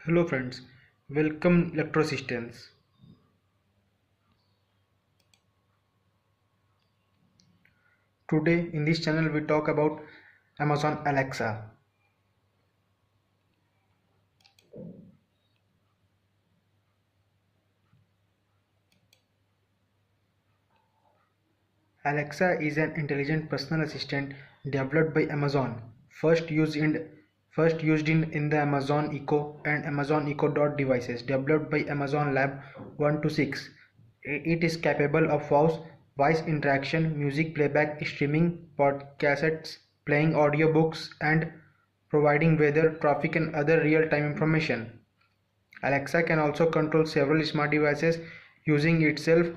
Hello friends, welcome Electro. Today in this channel we talk about Amazon Alexa. Alexa is an intelligent personal assistant developed by Amazon, first used in the Amazon Echo and Amazon Echo Dot devices developed by Amazon Lab 1 to 6. It is capable of voice interaction, music playback, streaming podcasts, playing audiobooks, and providing weather, traffic, and other real-time information. Alexa can also control several smart devices using itself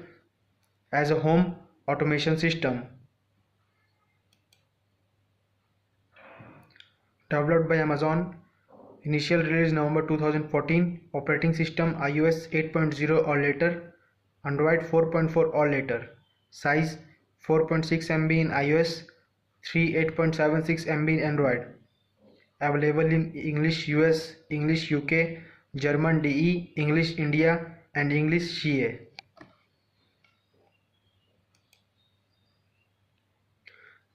as a home automation system. Developed by Amazon, initial release November 2014, operating system iOS 8.0 or later, Android 4.4 or later, size 4.6 MB in iOS, 8.76 MB in Android, available in English US, English UK, German DE, English India, and English CA.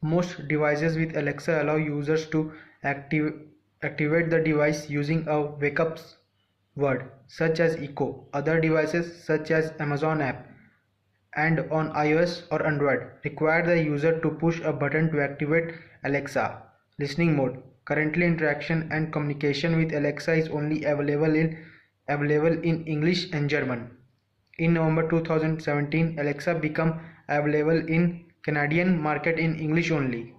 Most devices with Alexa allow users to activate the device using a wake-up word, such as Echo. Other devices, such as Amazon app, and on iOS or Android, require the user to push a button to activate Alexa. Listening mode. Currently, interaction and communication with Alexa is only available in English and German. In November 2017, Alexa became available in Canadian market in English only.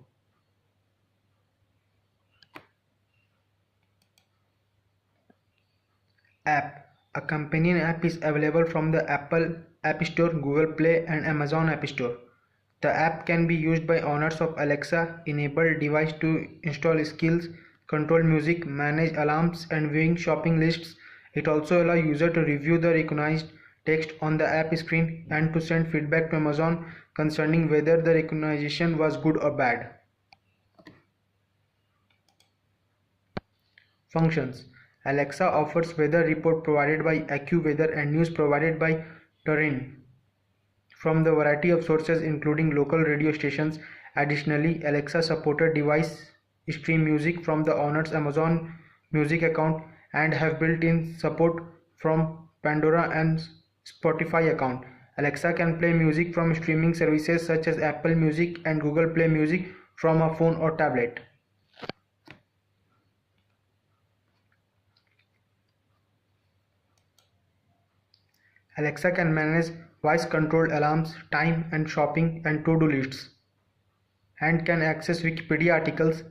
App. A companion app is available from the Apple App Store, Google Play, and Amazon App Store. The app can be used by owners of Alexa-enabled device to install skills, control music, manage alarms, and viewing shopping lists. It also allows users to review the recognized text on the app screen and to send feedback to Amazon concerning whether the recognition was good or bad. Functions. Alexa offers weather report provided by AccuWeather and news provided by Terrain from the variety of sources including local radio stations. Additionally, Alexa supported device stream music from the owner's Amazon Music account and have built-in support from Pandora and Spotify account. Alexa can play music from streaming services such as Apple Music and Google Play Music from a phone or tablet. Alexa can manage voice-controlled alarms, time and shopping and to-do lists, and can access Wikipedia articles.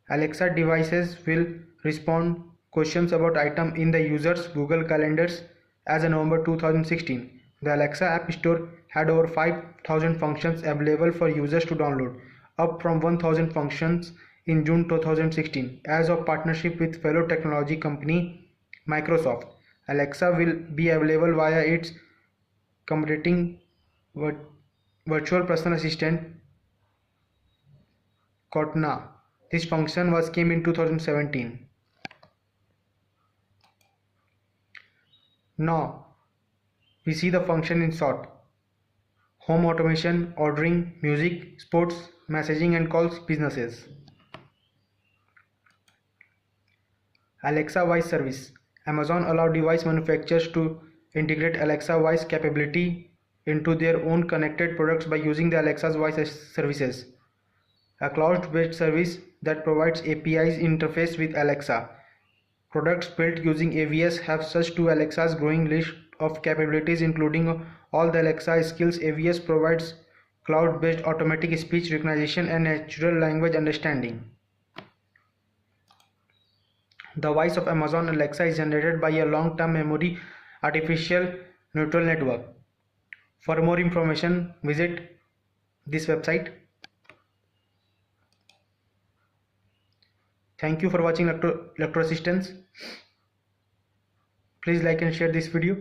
Alexa devices will respond questions about items in the user's Google Calendars. As of November 2016, the Alexa App Store had over 5,000 functions available for users to download, up from 1,000 functions in June 2016. As of partnership with fellow technology company Microsoft, Alexa will be available via its competing virtual personal assistant Cortana. This function came in 2017. Now we see the function in short: home automation, ordering, music, sports, messaging and calls, businesses. Alexa voice service. Amazon allowed device manufacturers to integrate Alexa voice capability into their own connected products by using the Alexa's voice services, a cloud-based service that provides APIs interface with Alexa. Products built using AVS have such to Alexa's growing list of capabilities, including all the Alexa skills. AVS provides cloud-based automatic speech recognition and natural language understanding. The voice of Amazon Alexa is generated by a long-term memory artificial neural network. For more information, visit this website. Thank you for watching Electro. Please like and share this video.